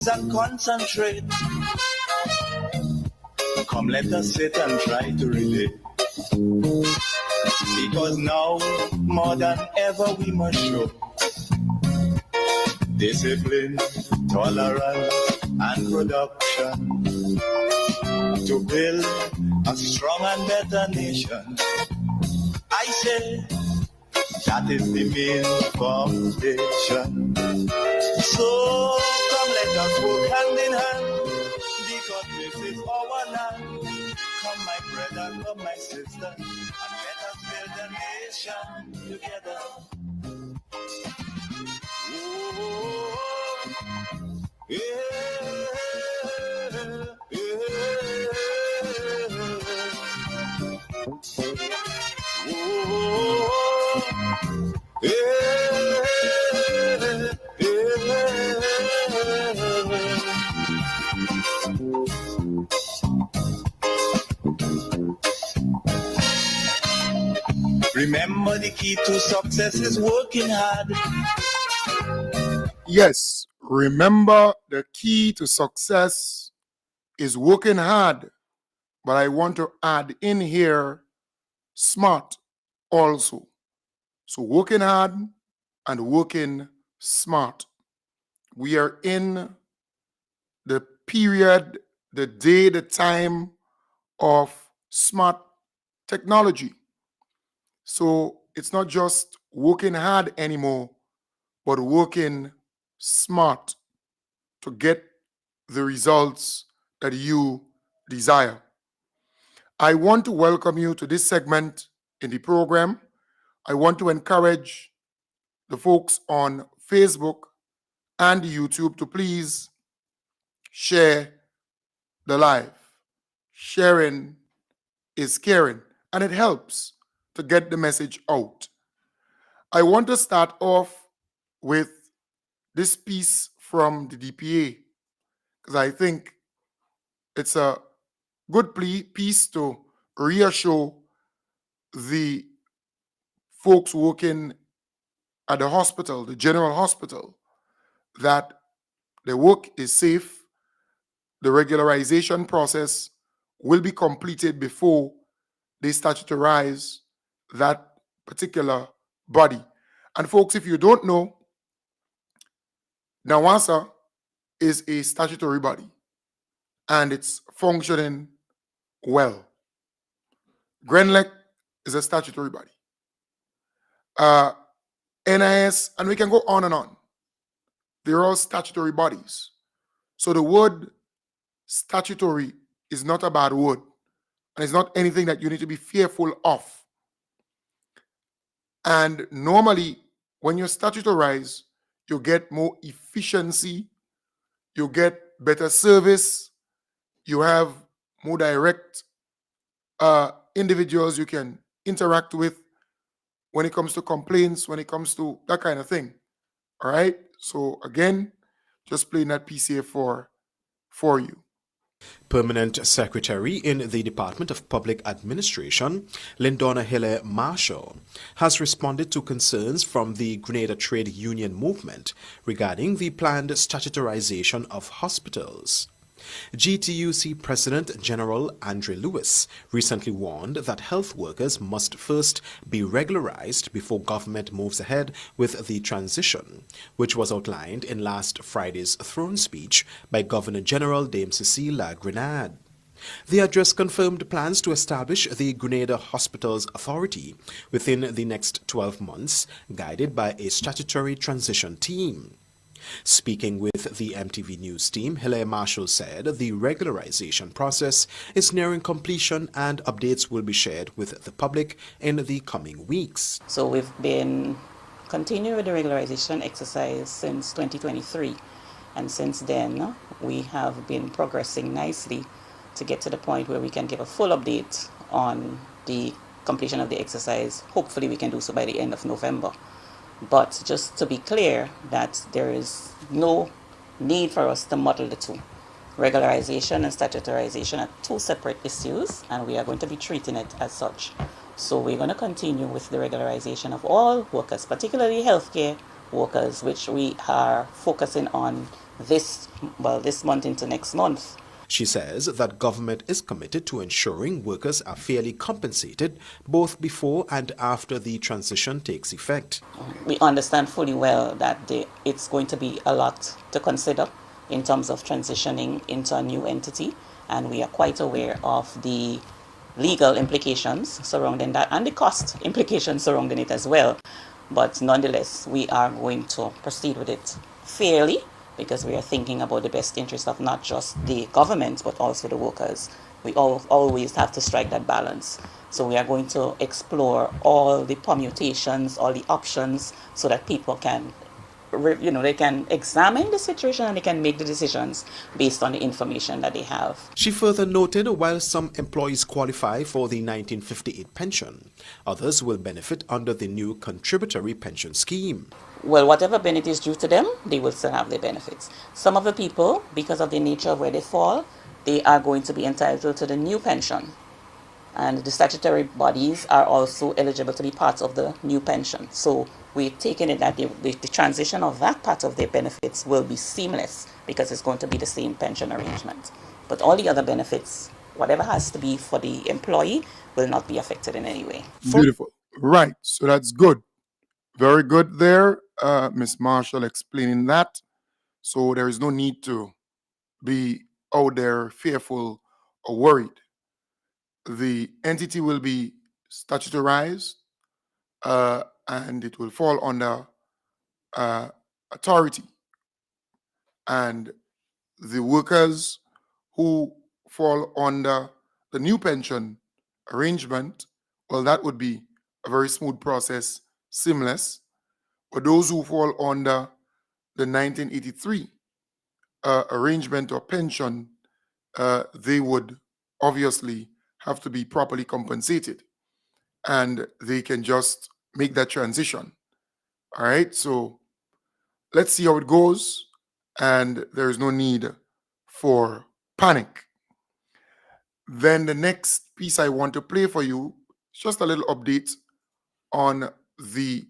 and concentrate. Come, let us sit and try to relate. Because now, more than ever, we must show discipline, tolerance, and production to build a strong and better nation. I say that is the main foundation. So come, let us work hand in hand, because this is our land. Come, my brother, come, my sister, and let us build a nation together. Oh, yeah, Remember, the key to success is working hard. Yes, remember the key to success is working hard, but I want to add in here smart also. So working hard and working smart. We are in the period, the day, the time of smart technology. So it's not just working hard anymore, but working smart to get the results that you desire. I want to welcome you to this segment in the program. I want to encourage the folks on Facebook and YouTube to please share the live. Sharing is caring, and it helps to get the message out. I want to start off with this piece from the DPA because I think it's a good piece to reassure the folks working at the hospital, the general hospital, that the work is safe. The regularization process will be completed before they statutarize that particular body. And folks, if you don't know, NAWASA is a statutory body and it's functioning well. GRENLEC is a statutory body. NIS, and we can go on and on. They're all statutory bodies. So the word statutory is not a bad word, and it's not anything that you need to be fearful of. And normally, when you statutarize, you get more efficiency, you get better service, you have more direct individuals you can interact with when it comes to complaints, when it comes to that kind of thing. All right. So again, just playing that PCA for you. Permanent Secretary in the Department of Public Administration, Lindona Hille Marshall, has responded to concerns from the Grenada Trade Union movement regarding the planned statutorization of hospitals. GTUC President General Andre Lewis recently warned that health workers must first be regularized before government moves ahead with the transition, which was outlined in last Friday's throne speech by Governor General Dame Cecile La Grenade. The address confirmed plans to establish the Grenada Hospitals Authority within the next 12 months, guided by a statutory transition team. Speaking with the MTV News team, Hille Marshall said the regularization process is nearing completion and updates will be shared with the public in the coming weeks. So we've been continuing with the regularization exercise since 2023, and since then we have been progressing nicely to get to the point where we can give a full update on the completion of the exercise. Hopefully we can do so by the end of November. But just to be clear that there is no need for us to muddle the two. Regularization and statutorization are two separate issues, and we are going to be treating it as such. So we're going to continue with the regularization of all workers, particularly healthcare workers, which we are focusing on this month into next month. She says that government is committed to ensuring workers are fairly compensated both before and after the transition takes effect. We understand fully well that it's going to be a lot to consider in terms of transitioning into a new entity, and we are quite aware of the legal implications surrounding that and the cost implications surrounding it as well. But nonetheless, we are going to proceed with it fairly because we are thinking about the best interest of not just the government but also the workers. We always have to strike that balance. So we are going to explore all the permutations, all the options, so that people can, they can examine the situation and they can make the decisions based on the information that they have. She further noted while some employees qualify for the 1958 pension, others will benefit under the new contributory pension scheme. Well, whatever benefit is due to them, they will still have their benefits. Some of the people, because of the nature of where they fall, they are going to be entitled to the new pension. And the statutory bodies are also eligible to be part of the new pension. So we're taking it that the transition of that part of their benefits will be seamless because it's going to be the same pension arrangement. But all the other benefits, whatever has to be for the employee, will not be affected in any way. Beautiful. Right. So that's good. Very good there, Ms. Marshall explaining that. So there is no need to be out there fearful or worried. The entity will be statutorized and it will fall under authority. And the workers who fall under the new pension arrangement, well, that would be a very smooth process, seamless. But those who fall under the 1983 arrangement or pension, they would obviously have to be properly compensated. And they can just make that transition. All right, so let's see how it goes. And there is no need for panic. Then the next piece I want to play for you is just a little update on the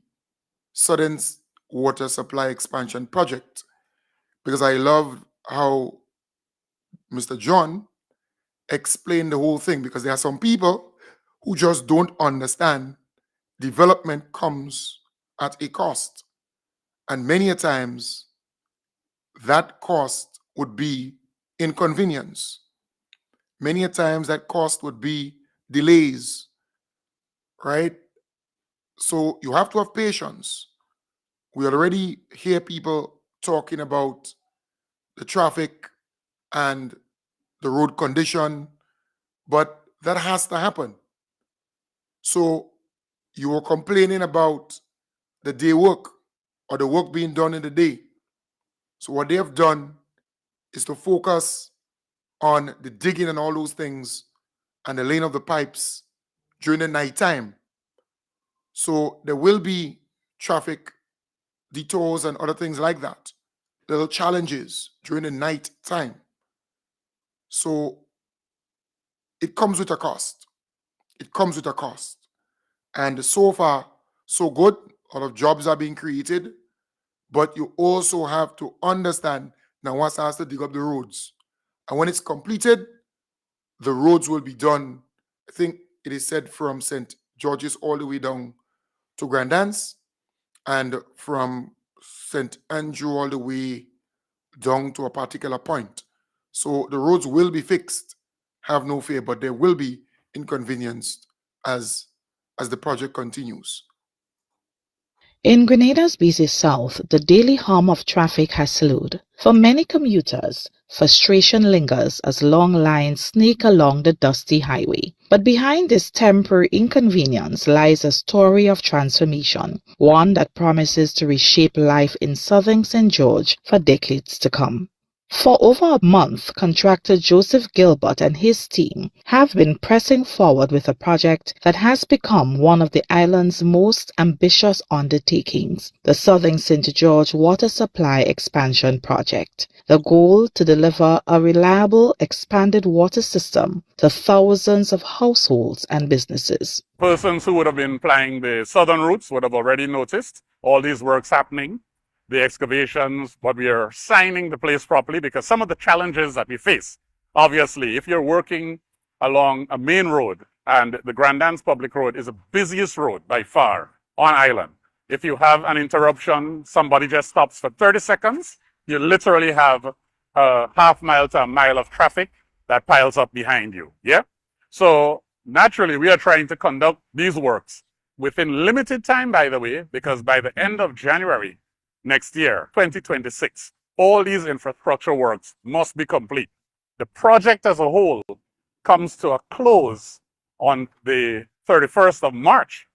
Southern Water Supply Expansion Project, because I love how Mr. John explained the whole thing, because there are some people who just don't understand development comes at a cost. And many a times that cost would be inconvenience. Many a times that cost would be delays, right? So you have to have patience. We already hear people talking about the traffic and the road condition, but that has to happen. So you were complaining about the day work or the work being done in the day. So what they have done is to focus on the digging and all those things and the laying of the pipes during the night time. So there will be traffic detours and other things like that, little challenges during the night time. So it comes with a cost. It comes with a cost. And so far, so good. A lot of jobs are being created. But you also have to understand now once has to dig up the roads. And when it's completed, the roads will be done. I think it is said from St. George's all the way down to Grandance, and from St. Andrew all the way down to a particular point. So the roads will be fixed, have no fear, but there will be inconvenienced as the project continues. In Grenada's busy south, the daily hum of traffic has slowed. For many commuters, frustration lingers as long lines snake along the dusty highway. But behind this temporary inconvenience lies a story of transformation, one that promises to reshape life in southern St. George for decades to come. For over a month, contractor Joseph Gilbert and his team have been pressing forward with a project that has become one of the island's most ambitious undertakings, the Southern St. George Water Supply Expansion Project. The goal to deliver a reliable, expanded water system to thousands of households and businesses. Persons who would have been plying the southern routes would have already noticed all these works happening. the excavations, but we are signing the place properly because some of the challenges that we face, obviously, if you're working along a main road, and the Grand Anse Public Road is the busiest road by far on island. If you have an interruption, somebody just stops for 30 seconds, you literally have a half mile to a mile of traffic that piles up behind you, yeah? So naturally, we are trying to conduct these works within limited time, by the way, because by the end of January next year, 2026, all these infrastructure works must be complete. The project as a whole comes to a close on the 31st of March,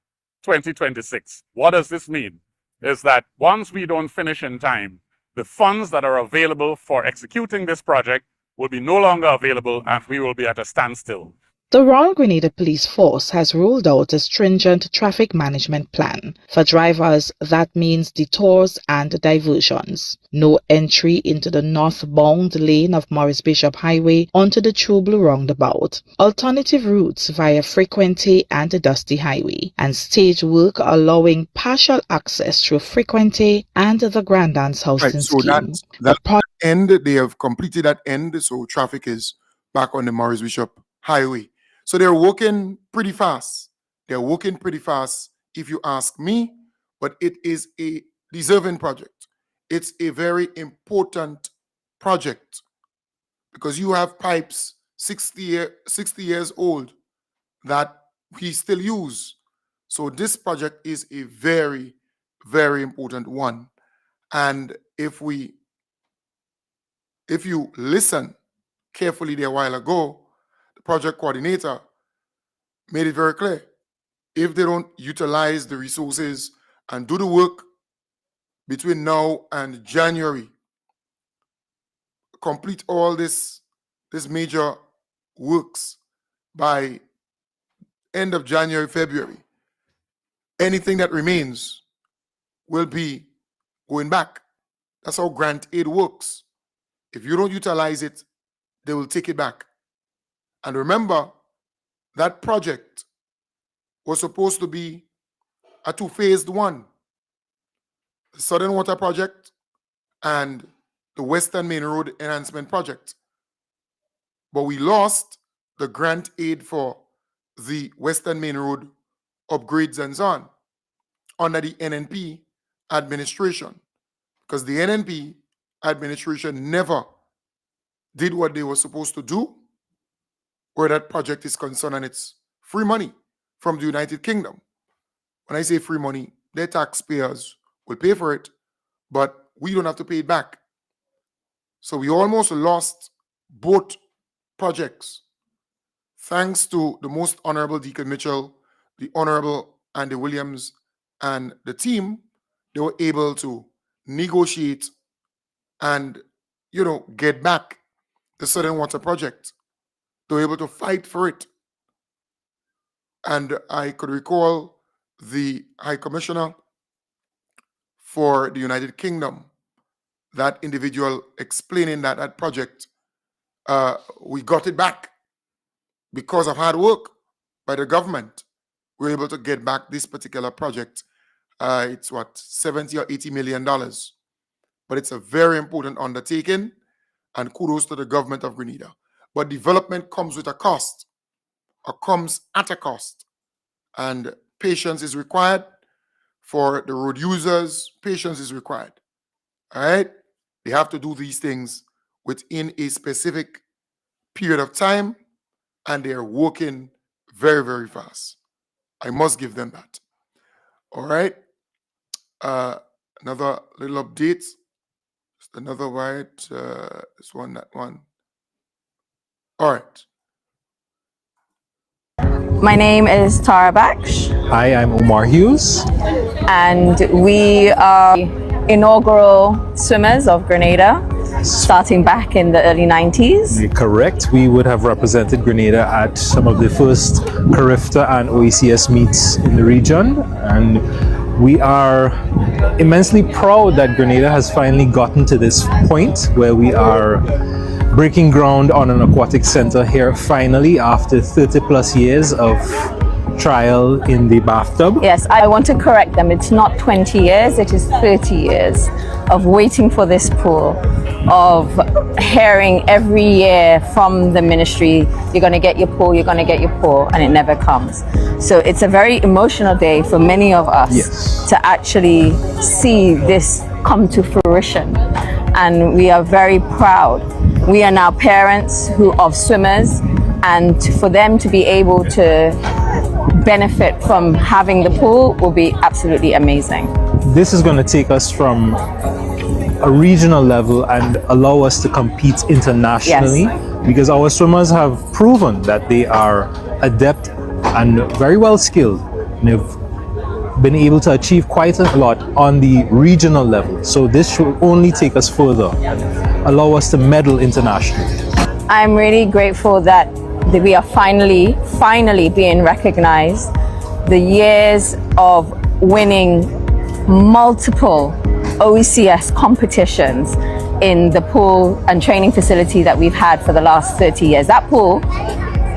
2026. What does this mean? Is that once we don't finish in time, the funds that are available for executing this project will be no longer available and we will be at a standstill. The Royal Grenada Police Force has rolled out a stringent traffic management plan. For drivers, that means detours and diversions. No entry into the northbound lane of Morris Bishop Highway onto the True Blue roundabout. Alternative routes via Frequency and the Dusty Highway. And stage work allowing partial access through Frequency and the Grand Anse Housing Scheme. That end, they have completed that end, so traffic is back on the Morris Bishop Highway. So they're working pretty fast. They're working pretty fast, if you ask me, but it is a deserving project. It's a very important project because you have pipes 60 years old that we still use. So this project is a very, very important one. And if you listen carefully there a while ago, project coordinator made it very clear. If they don't utilize the resources and do the work between now and January, complete all this major works by end of January, February, anything that remains will be going back. That's how grant aid works. If you don't utilize it, they will take it back. And remember, that project was supposed to be a two-phased one. The Southern Water Project and the Western Main Road Enhancement Project. But we lost the grant aid for the Western Main Road upgrades and so on under the NNP administration. Because the NNP administration never did what they were supposed to do where that project is concerned, and it's free money from the United Kingdom. When I say free money, their taxpayers will pay for it, but we don't have to pay it back. So we almost lost both projects. Thanks to the Most Honorable Deacon Mitchell, the Honorable Andy Williams, and the team, they were able to negotiate and, get back the Southern Water Project. They were able to fight for it. And I could recall the High Commissioner for the United Kingdom, that individual explaining that that project, we got it back because of hard work by the government. We were able to get back this particular project. It's what, $70 or $80 million. But it's a very important undertaking, and kudos to the government of Grenada. But development comes with a cost, or comes at a cost. And patience is required for the road users. Patience is required. All right? They have to do these things within a specific period of time, and they are working very, very fast. I must give them that. All right? Another little update. Just another white. This one, that one. All right. My name is Tara Baksh. Hi, I'm Omar Hughes. And we are inaugural swimmers of Grenada, starting back in the early 90s. Correct. We would have represented Grenada at some of the first Carifta and OECS meets in the region. And we are immensely proud that Grenada has finally gotten to this point where we are breaking ground on an aquatic center here finally after 30 plus years of trial in the bathtub. Yes, I want to correct them. It's not 20 years, it is 30 years of waiting for this pool, of hearing every year from the ministry, you're going to get your pool, you're going to get your pool, and it never comes. So it's a very emotional day for many of us to actually see this come to fruition. And we are very proud. We are now parents of swimmers, and for them to be able to benefit from having the pool will be absolutely amazing. This is going to take us from a regional level and allow us to compete internationally, because our swimmers have proven that they are adept and very well skilled, and they've been able to achieve quite a lot on the regional level. So this should only take us further and allow us to medal internationally. I'm really grateful that we are finally being recognized. The years of winning multiple OECS competitions in the pool and training facility that we've had for the last 30 years. That pool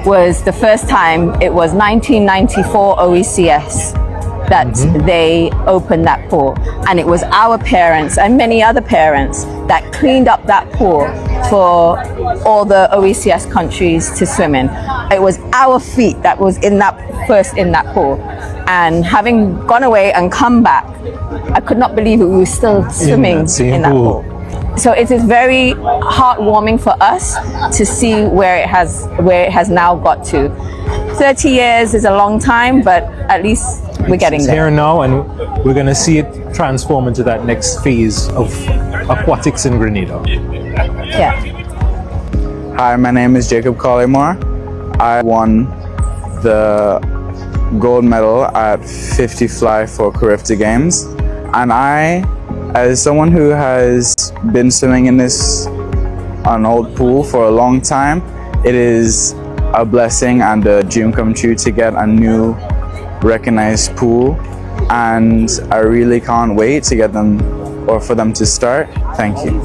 was the first time, it was 1994 OECS that they opened that pool. And it was our parents and many other parents that cleaned up that pool for all the OECS countries to swim in. It was our feet that was in that pool. And having gone away and come back, I could not believe it, we were still swimming in that pool. So it is very heartwarming for us to see where it has now got to. 30 years is a long time, but at least we're getting there. It's here now, and we're going to see it transform into that next phase of aquatics in Grenada. Yeah. Hi, my name is Jacob Collymore. I won the gold medal at 50 fly for Carifta Games, and I, as someone who has been swimming in an old pool for a long time, it is a blessing and a dream come true to get a new recognized pool, and I really can't wait to get them or for them to start. Thank you.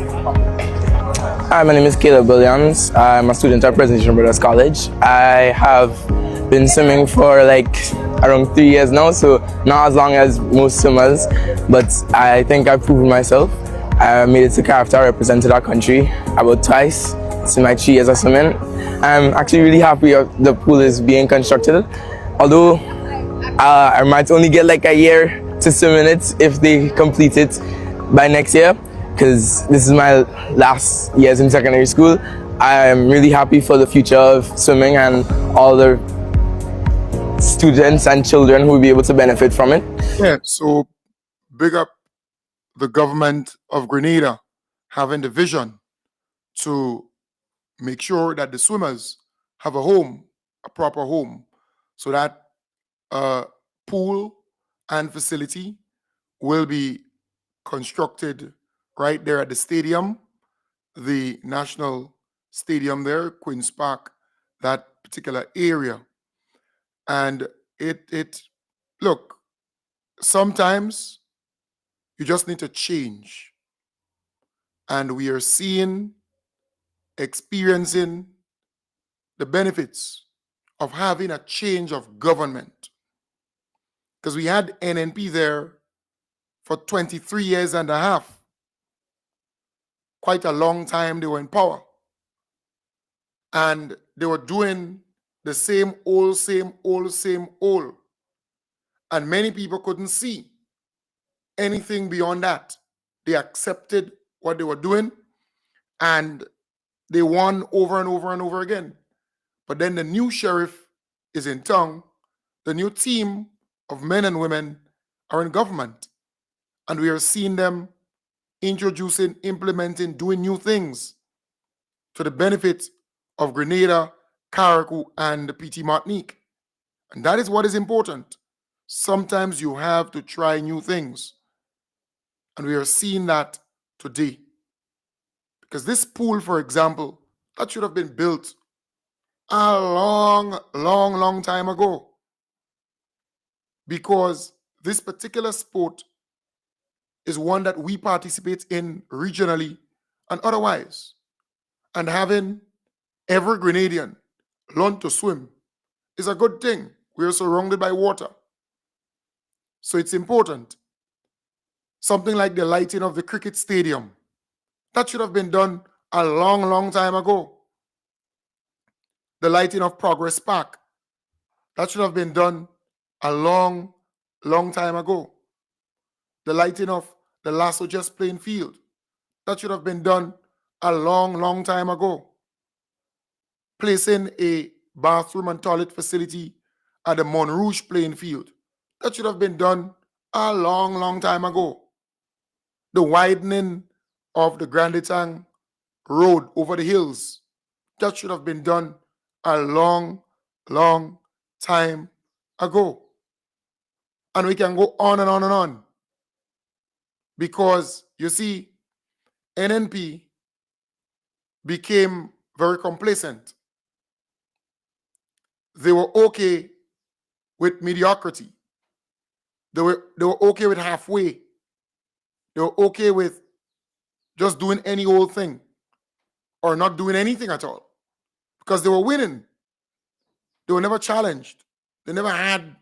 Hi, my name is Caleb Williams. I'm a student at Presentation Brothers College. I have been swimming for around 3 years now, so not as long as most swimmers, but I think I've proven myself. I made it to Carifta, represented our country about twice. It's my 3 years of swimming. I'm actually really happy the pool is being constructed, although I might only get a year to swim in it if they complete it by next year, because this is my last years in secondary school. I am really happy for the future of swimming and all the students and children who will be able to benefit from it. Yeah, so big up the government of Grenada having the vision to make sure that the swimmers have a home, a proper home, so that pool and facility will be constructed right there at the stadium, the national stadium there, Queen's Park, that particular area. And look, sometimes you just need to change. And we are experiencing the benefits of having a change of government. Because we had NNP there for 23 years and a half. Quite a long time they were in power. And they were doing the same old. And many people couldn't see anything beyond that. They accepted what they were doing, and they won over and over and over again. But then the new sheriff is in town. The new team of men and women are in government. And we are seeing them introducing, implementing, doing new things to the benefit of Grenada, Carriacou, and the PT Martinique. And that is what is important. Sometimes you have to try new things. And we are seeing that today. Because this pool, for example, that should have been built a long time ago. Because this particular sport is one that we participate in regionally and otherwise. And having every Grenadian learn to swim is a good thing. We are surrounded by water. So it's important. Something like the lighting of the cricket stadium. That should have been done a long, long time ago. The lighting of Progress Park. That should have been done a long, long time ago. The lighting of the Lasso Just Playing Field. That should have been done a long, long time ago. Placing a bathroom and toilet facility at the Montrouge playing field. That should have been done a long, long time ago. The widening of the Grandetang Road over the hills. That should have been done a long, long time ago. And we can go on and on and on. Because, you see, NNP became very complacent. They were okay with mediocrity. They were okay with halfway. They were okay with just doing any old thing or not doing anything at all because they were winning. They were never challenged. They never had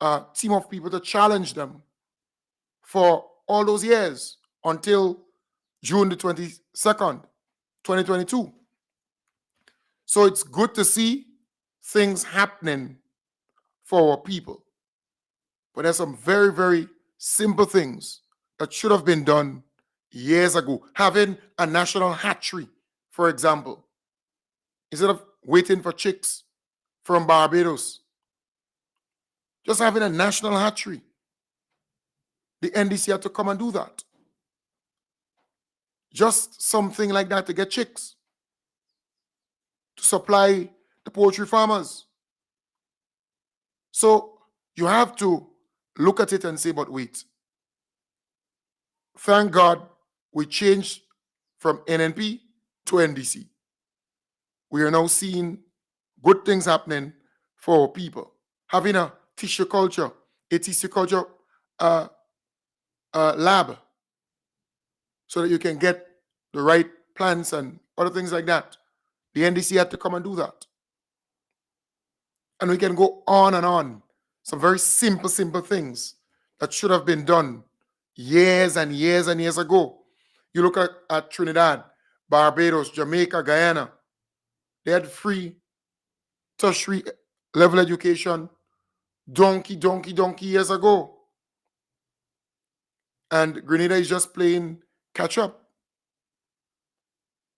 a team of people to challenge them for all those years until June the 22nd, 2022. So it's good to see things happening for our people. But there's some very, very simple things that should have been done years ago. Having a national hatchery, for example, instead of waiting for chicks from Barbados, just having a national hatchery. The NDC had to come and do that. Just something like that to get chicks, to supply the poultry farmers. So you have to look at it and say, but wait. Thank God we changed from NNP to NDC. We are now seeing good things happening for people. Having a tissue culture lab, so that you can get the right plants and other things like that. The NDC had to come and do that. And we can go on and on. Some very simple things that should have been done years and years and years ago. You look at Trinidad, Barbados, Jamaica, Guyana. They had free tertiary level education donkey years ago. And Grenada is just playing catch up,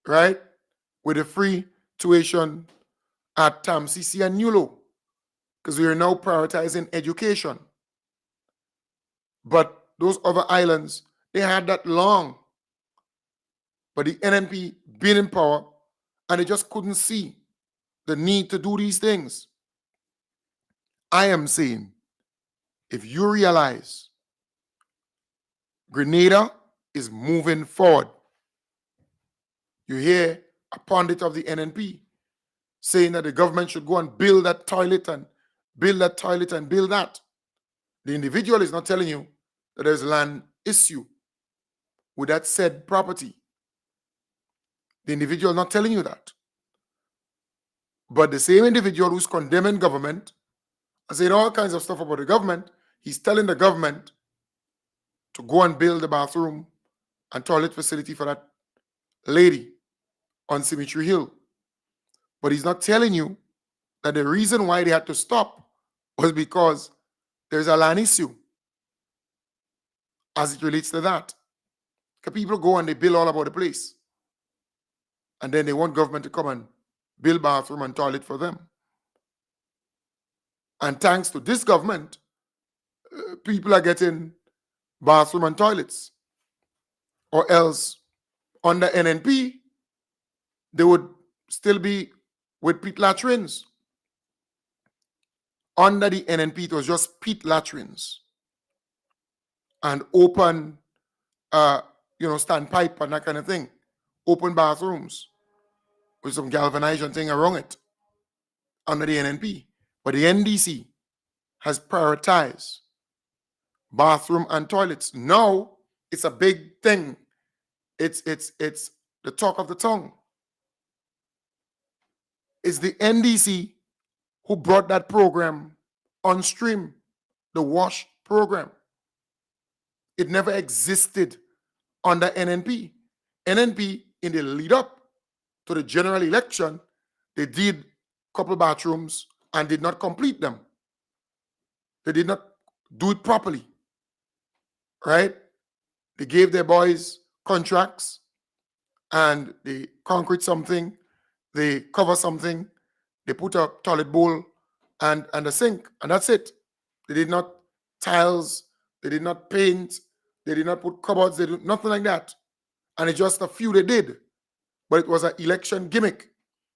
right? With a free tuition at TAMCC and NULO, because we are now prioritizing education. But those other islands, they had that long. But the NNP been in power, and they just couldn't see the need to do these things. I am saying, if you realize Grenada is moving forward, you hear a pundit of the NNP saying that the government should go and build that toilet and build that toilet and build that. The individual is not telling you that there's land issue with that said property. The individual is not telling you that. But the same individual who's condemning government and saying all kinds of stuff about the government, he's telling the government to go and build a bathroom and toilet facility for that lady on Cemetery Hill. But he's not telling you that the reason why they had to stop was because there's a land issue as it relates to that. Because people go and they bill all about the place. And then they want government to come and build bathroom and toilet for them. And thanks to this government, people are getting bathroom and toilets. Or else, under NNP, they would still be with pit latrines. Under the NNP, it was just pit latrines and open, standpipe and that kind of thing. Open bathrooms with some galvanization thing around it under the NNP. But the NDC has prioritized bathroom and toilets. Now it's a big thing. It's the talk of the tongue. It's the NDC who brought that program on stream, the WASH program. It never existed under NNP. NNP, in the lead up to the general election, they did a couple bathrooms and did not complete them. They did not do it properly, right? They gave their boys contracts and they concrete something, they cover something, they put a toilet bowl and a sink, and that's it. They did not tiles, they did not paint, they did not put cupboards, they did nothing like that. And it's just a few they did. But it was an election gimmick.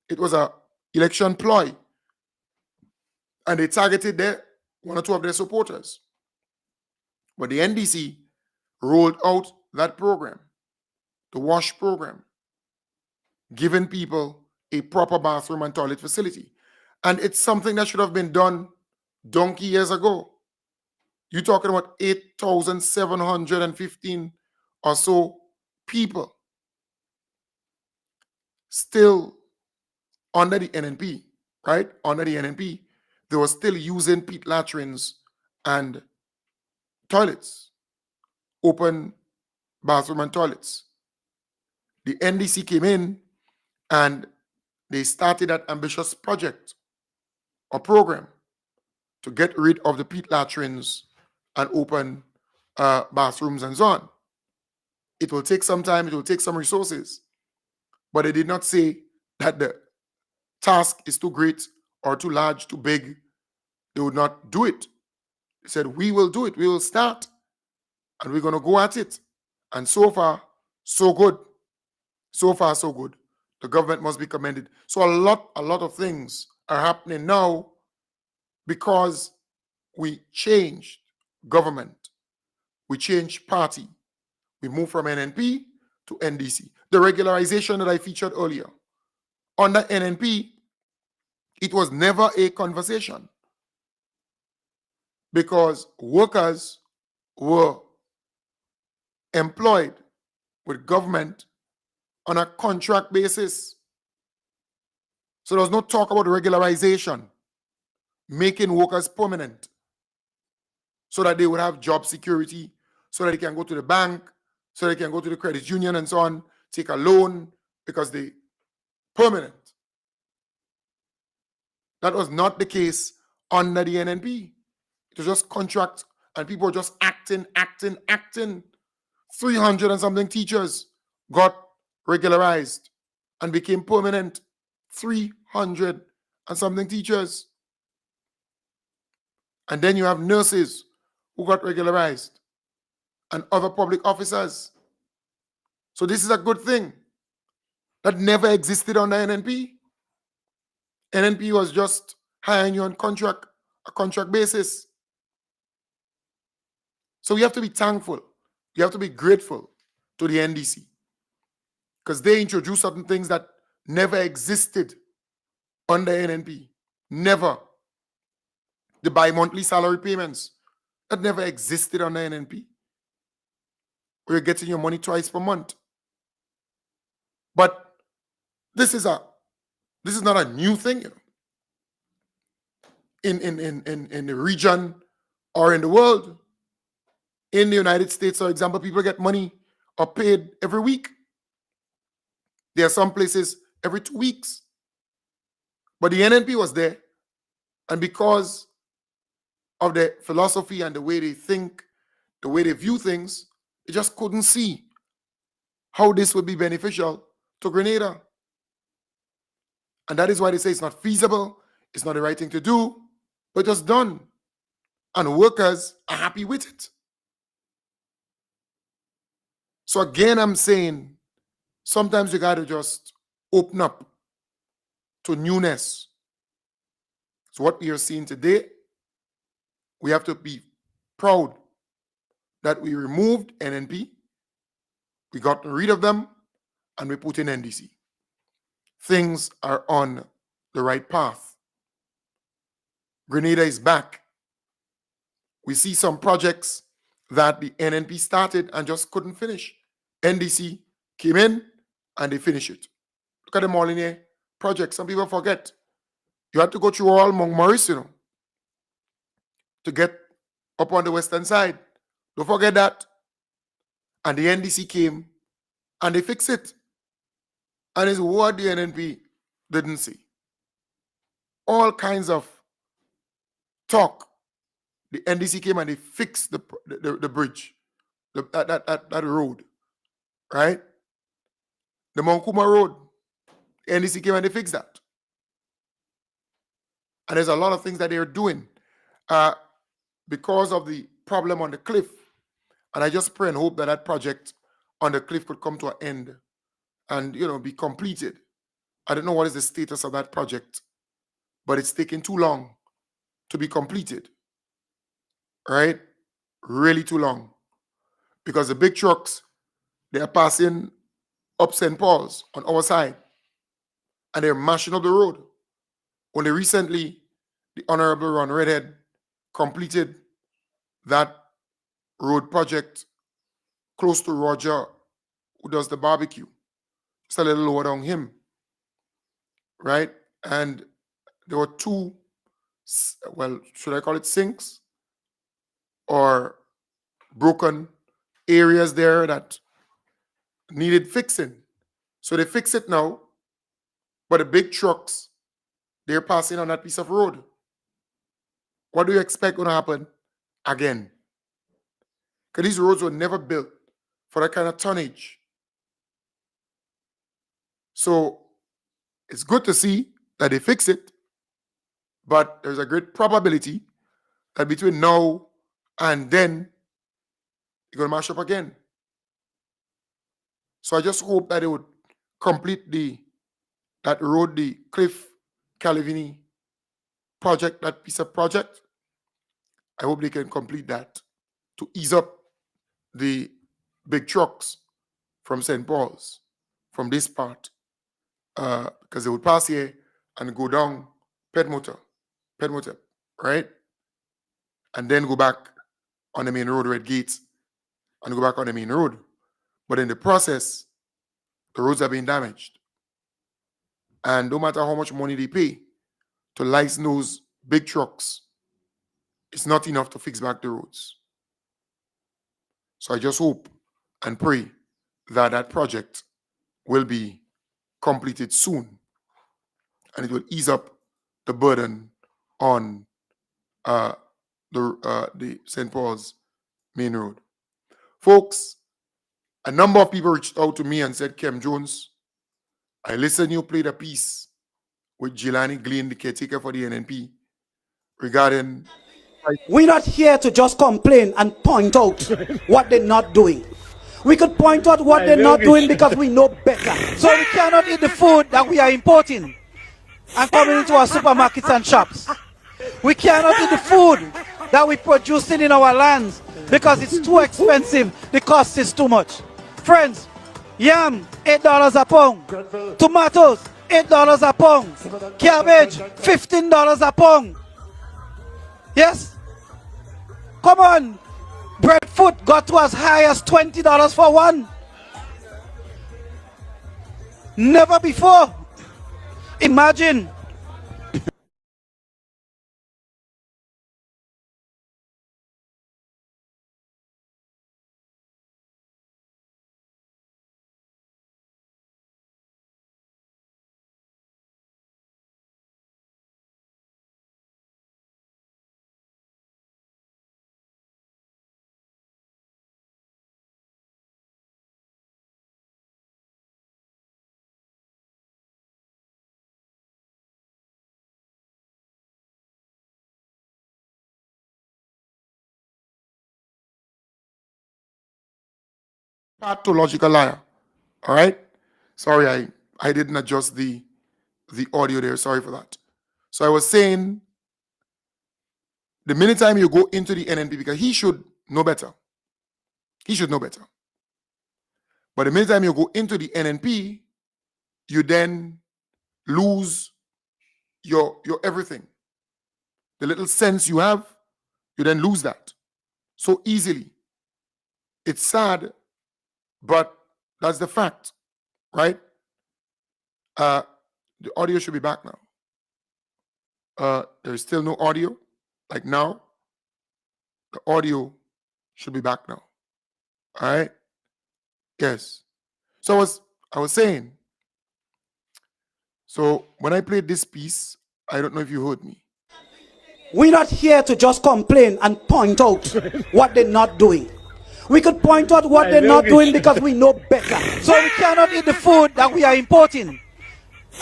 It was an election ploy. And they targeted one or two of their supporters. But the NDC rolled out that program, the WASH program, giving people a proper bathroom and toilet facility. And it's something that should have been done donkey years ago. You're talking about 8,715 or so people still under the NNP, right? Under the NNP, they were still using pit latrines and toilets, open bathroom and toilets. The NDC came in and they started that ambitious project or program to get rid of the pit latrines and open bathrooms and so on. It will take some time, it will take some resources, but they did not say that the task is too great or too large, too big. They would not do it. They said, we will do it, we will start, and we're going to go at it. And so far, so good. So far, so good. The government must be commended. So a lot of things are happening now because we changed government. We changed party. We moved from NNP to NDC. The regularization that I featured earlier. Under NNP, it was never a conversation because workers were employed with government on a contract basis. So there was no talk about regularization, making workers permanent so that they would have job security, so that they can go to the bank, so they can go to the credit union and so on, take a loan because they permanent. That was not the case under the NNP. It was just contract and people were just acting. 300 and something teachers got regularized and became permanent. 300 and something teachers. And then you have nurses who got regularized and other public officers. So this is a good thing that never existed under NNP. NNP was just hiring you on a contract basis. So we have to be thankful. You have to be grateful to the NDC because they introduced certain things that never existed under NNP. Never. The bi-monthly salary payments that never existed under NNP. Where you're getting your money twice per month. But this is not a new thing, you know. In the region or in the world. In the United States, for example, people get money or paid every week. There are some places every 2 weeks. But the NNP was there. And because of their philosophy and the way they think, the way they view things, they just couldn't see how this would be beneficial to Grenada. And that is why they say it's not feasible, it's not the right thing to do, but it's done. And workers are happy with it. So again, I'm saying, sometimes you got to just open up to newness. So what we are seeing today, we have to be proud that we removed NNP, we got rid of them, and we put in NDC. Things are on the right path. Grenada is back. We see some projects that the NNP started and just couldn't finish. NDC came in and they finished it. Look at the Molyneux project. Some people forget. You had to go through all Montmaurice, to get up on the western side. Don't forget that. And the NDC came and they fixed it. And it's what the NNP didn't see. All kinds of talk. The NDC came and they fixed the bridge, that road, right? The Mount Kuma Road, the NDC came and they fixed that. And there's a lot of things that they're doing because of the problem on the cliff. And I just pray and hope that that project on the cliff could come to an end and, be completed. I don't know what is the status of that project, but it's taking too long to be completed, right? Really too long. Because the big trucks, they are passing up St. Paul's on our side, and they're mashing up the road. Only recently, the Honorable Ron Redhead completed that road project close to Roger, who does the barbecue. Just a little lower down him, right? And there were two, well, should I call it sinks or broken areas there that needed fixing. So they fix it now, but the big trucks, they're passing on that piece of road. What do you expect going to happen again? Because these roads were never built for that kind of tonnage. So it's good to see that they fix it, but there's a great probability that between now and then, you're going to mash up again. So I just hope that they would complete that road, the Cliff Calavini project, that piece of project. I hope they can complete that to ease up the big trucks from St. Paul's, from this part, because they would pass here and go down Petmotor, right? And then go back on the main road, Red Gates, and go back on the main road. But in the process, the roads are being damaged. And no matter how much money they pay to license those big trucks, it's not enough to fix back the roads. So I just hope and pray that that project will be completed soon, and it will ease up the burden on the St. Paul's main road. Folks, a number of people reached out to me and said, Kem Jones, I listened you played a piece with Jelani Glean, the caretaker for the NNP, regarding... We're not here to just complain and point out what they're not doing. We could point out what they're not doing because we know better. So we cannot eat the food that we are importing and coming into our supermarkets and shops. We cannot eat the food that we're producing in our lands because it's too expensive. The cost is too much. Friends, yam, $8 a pound. Tomatoes, $8 a pound. Cabbage, $15 a pound. Yes? Come on. Breadfruit got to as high as $20 for one. Never before. Imagine. Pathological liar. All right? Sorry, I didn't adjust the audio there. Sorry for that. So I was saying, the minute time you go into the NNP, because he should know better. He should know better. But the minute time you go into the NNP, you then lose your everything. The little sense you have, you then lose that so easily. It's sad, but that's the fact, right? The audio should be back now. There's still no audio. Like now, the audio should be back now. All right. Yes. So I was saying. So when I played this piece, I don't know if you heard me. We're not here to just complain and point out what they're not doing. We could point out what they're not doing because we know better. So we cannot eat the food that we are importing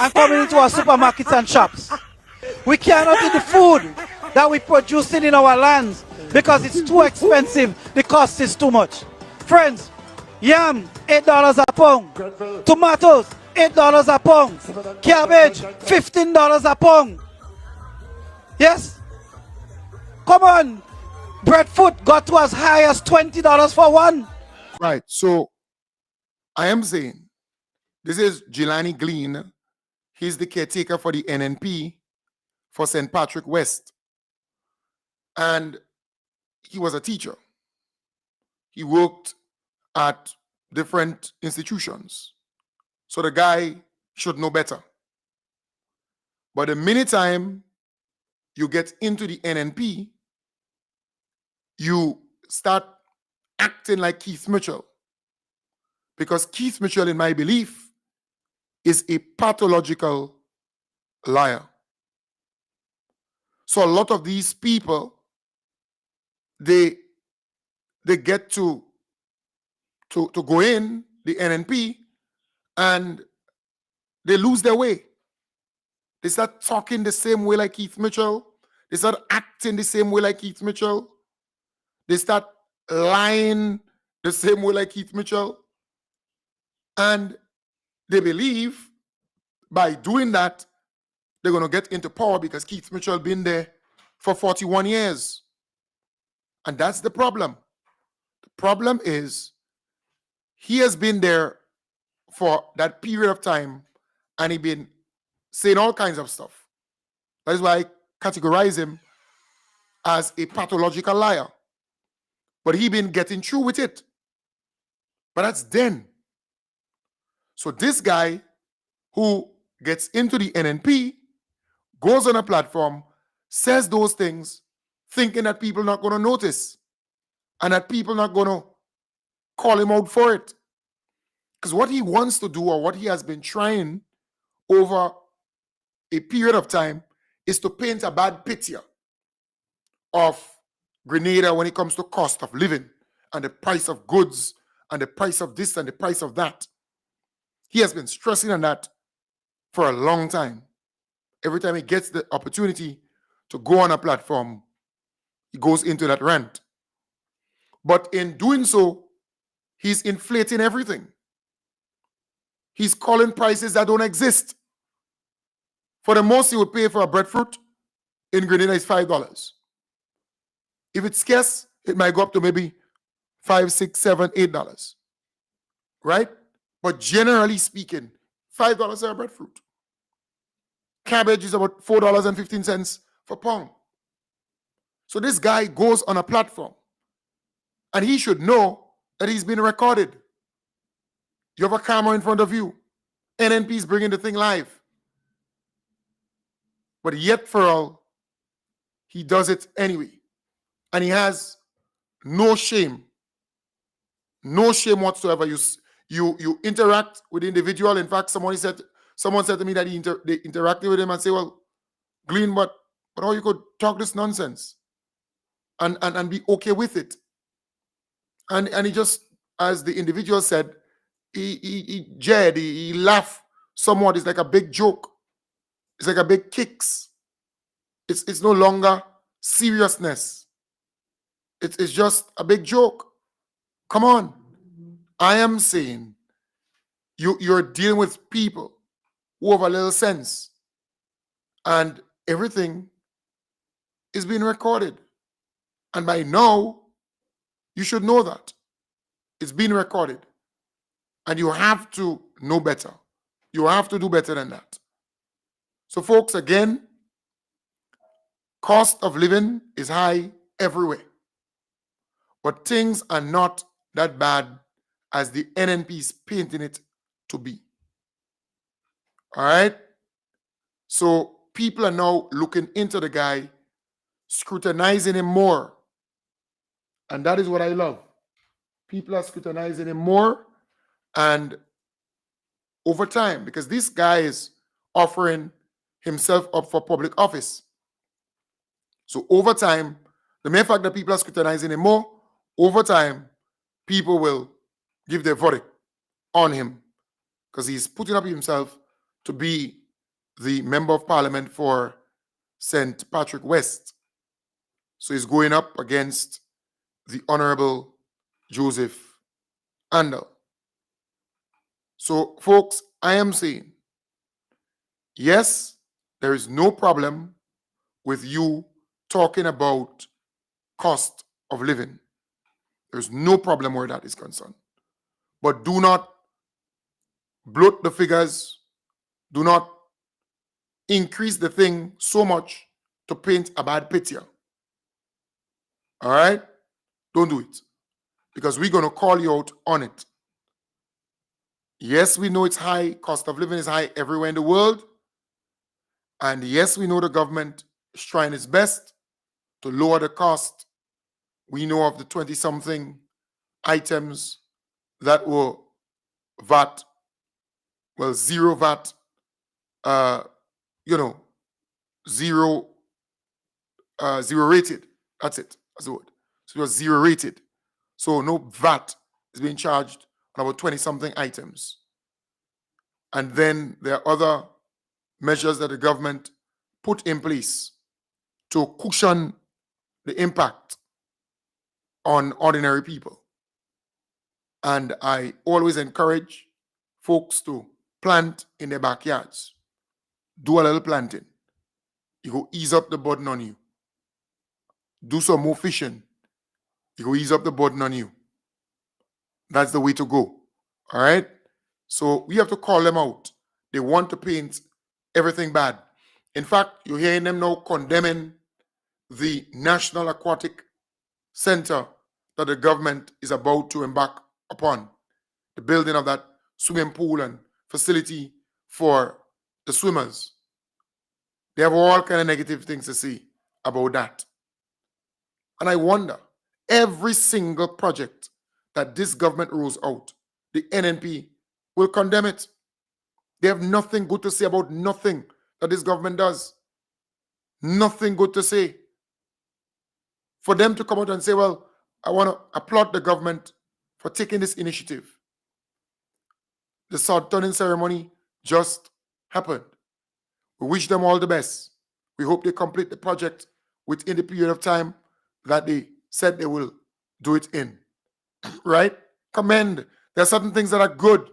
and coming into our supermarkets and shops. We cannot eat the food that we're producing in our lands because it's too expensive. The cost is too much. Friends, yam, $8 a pound. Tomatoes, $8 a pound. Cabbage, $15 a pound. Yes? Come on. Breadfruit got to as high as $20 for one. Right. So I am saying, this is Jelani Glean. He's the caretaker for the NNP for St. Patrick West. And he was a teacher. He worked at different institutions. So the guy should know better. But the minute time you get into the NNP, you start acting like Keith Mitchell. Because Keith Mitchell, in my belief, is a pathological liar. So a lot of these people, they get to go in the NNP and they lose their way. They start talking the same way like Keith Mitchell. They start acting the same way like Keith Mitchell. They start lying the same way like Keith Mitchell. And they believe by doing that, they're going to get into power because Keith Mitchell been there for 41 years. And that's the problem. The problem is he has been there for that period of time and he been saying all kinds of stuff. That is why I categorize him as a pathological liar. But he been getting through with it. But that's then. So this guy who gets into the NNP goes on a platform, says those things, thinking that people are not going to notice and that people are not going to call him out for it. Because what he wants to do, or what he has been trying over a period of time, is to paint a bad picture of Grenada when it comes to cost of living and the price of goods and the price of this and the price of that. He has been stressing on that for a long time. Every time he gets the opportunity to go on a platform, he goes into that rant. But in doing so, he's inflating everything. He's calling prices that don't exist. For the most he would pay for a breadfruit in Grenada is $5. If it's scarce, it might go up to maybe $5, $6, $7, $8. Right? But generally speaking, $5 for a breadfruit. Cabbage is about $4.15 for pound. So this guy goes on a platform and he should know that he's been recorded. You have a camera in front of you. NNP is bringing the thing live. But yet for all, he does it anyway. And he has no shame. No shame whatsoever. You interact with the individual. In fact, someone said to me that they interacted with him and say, well, Glean, but how you could talk this nonsense and be okay with it. And he just, as the individual said, he jeered, he laughed somewhat. It's like a big joke. It's like a big kicks. It's no longer seriousness. It's just a big joke. Come on. I am saying you're dealing with people who have a little sense. And everything is being recorded. And by now, you should know that. It's being recorded. And you have to know better. You have to do better than that. So folks, again, cost of living is high everywhere. But things are not that bad as the NNP is painting it to be. All right? So people are now looking into the guy, scrutinizing him more. And that is what I love. People are scrutinizing him more, and over time, because this guy is offering himself up for public office. So over time, the mere fact that people are scrutinizing him more, over time, people will give their verdict on him because he's putting up himself to be the member of parliament for St. Patrick West. So he's going up against the Honorable Joseph Andal. So, folks, I am saying, yes, there is no problem with you talking about cost of living. There's no problem where that is concerned. But do not bloat the figures. Do not increase the thing so much to paint a bad picture. All right? Don't do it. Because we're going to call you out on it. Yes, we know it's high. Cost of living is high everywhere in the world. And yes, we know the government is trying its best to lower the cost. We know of the 20-something items that were VAT, well, zero VAT, zero rated. That's it. That's the word. So it was zero rated. So no VAT is being charged on about 20-something items. And then there are other measures that the government put in place to cushion the impact on ordinary people. And I always encourage folks to plant in their backyards. Do a little planting. You go ease up the burden on you. Do some more fishing. You go ease up the burden on you. That's the way to go. All right? So we have to call them out. They want to paint everything bad. In fact, you're hearing them now condemning the National Aquatic Center that the government is about to embark upon. The building of that swimming pool and facility for the swimmers. They have all kind of negative things to say about that. And I wonder, every single project that this government rolls out, the NNP will condemn it. They have nothing good to say about nothing that this government does. Nothing good to say. For them to come out and say, well, I want to applaud the government for taking this initiative. The sword turning ceremony just happened. We wish them all the best. We hope they complete the project within the period of time that they said they will do it in. Right? Commend. There are certain things that are good.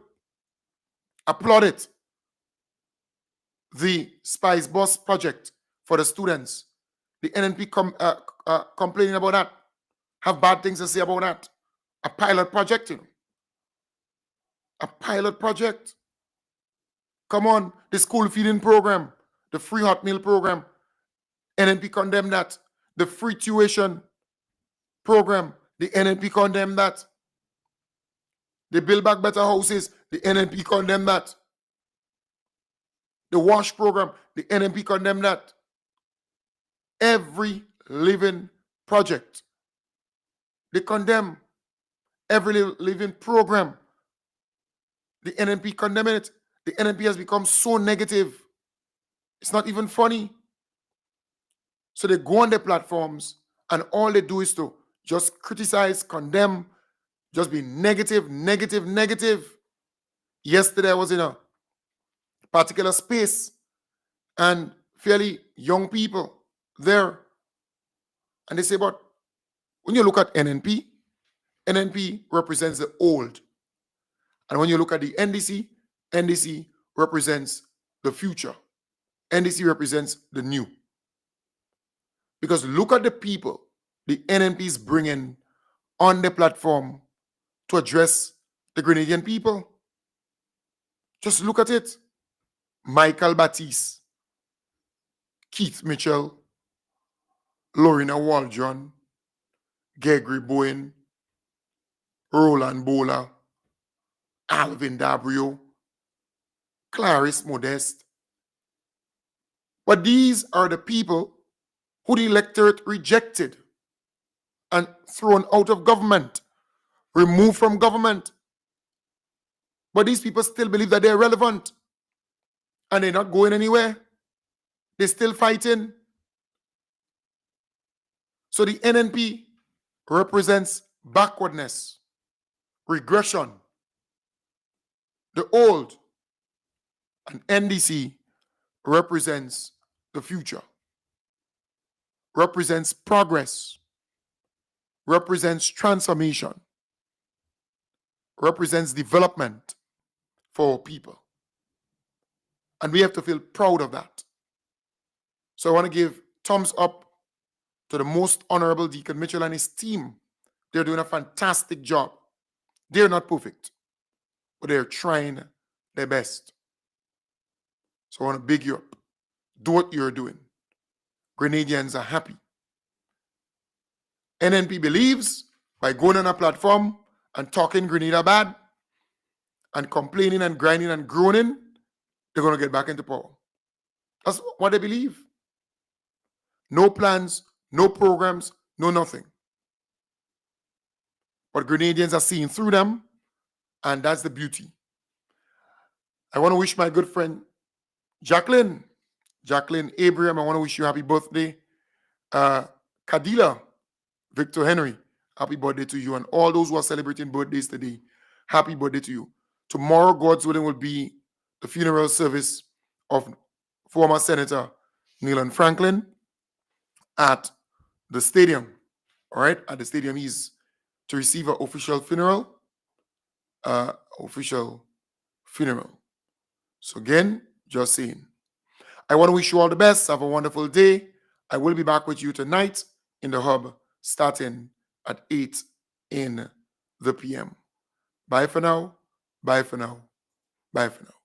Applaud it. The Spice Bus project for the students. The NNP complaining about that. Have bad things to say about that. A pilot project, A pilot project. Come on. The school feeding program. The free hot meal program. NNP condemn that. The free tuition program. The NNP condemn that. The Build Back Better Houses. The NNP condemn that. The WASH program. The NNP condemn that. Every living project. They condemn every living program. The NNP condemning it. The NNP has become so negative. It's not even funny. So they go on their platforms and all they do is to just criticize, condemn, just be negative, negative, negative. Yesterday I was in a particular space and fairly young people there. And they say, but when you look at NNP, NNP represents the old. And when you look at the NDC, NDC represents the future. NDC represents the new. Because look at the people the NNP is bringing on the platform to address the Grenadian people. Just look at it. Michael Batiste, Keith Mitchell, Lorena Waldron, Gregory Bowen, Roland Bola, Alvin Dabrio, Clarice Modeste, But these are the people who the electorate rejected and thrown out of government, removed from government. But these people still believe that they're relevant and they're not going anywhere. They're still fighting. So the NNP represents backwardness, regression, the old, and NDC represents the future, represents progress, represents transformation, represents development for our people. And we have to feel proud of that. So I want to give thumbs up to the Most Honorable Deacon Mitchell and his team. They're doing a fantastic job. They're not perfect, but they're trying their best. So I want to big you up. Do what you're doing. Grenadians are happy. NNP believes by going on a platform and talking Grenada bad and complaining and grinding and groaning, they're going to get back into power. That's what they believe. No plans, no programs, no nothing. But Grenadians are seeing through them, and that's the beauty. I want to wish my good friend Jacqueline Abraham, I want to wish you happy birthday. Kadila Victor Henry, happy birthday to you. And all those who are celebrating birthdays today, happy birthday to you. Tomorrow, God's willing, will be the funeral service of former Senator Neelan Franklin at the stadium. All right, at the stadium, he's to receive an official funeral. So again, just saying. I want to wish you all the best. Have a wonderful day. I will be back with you tonight in the hub starting at 8 in the PM. Bye for now. Bye for now. Bye for now.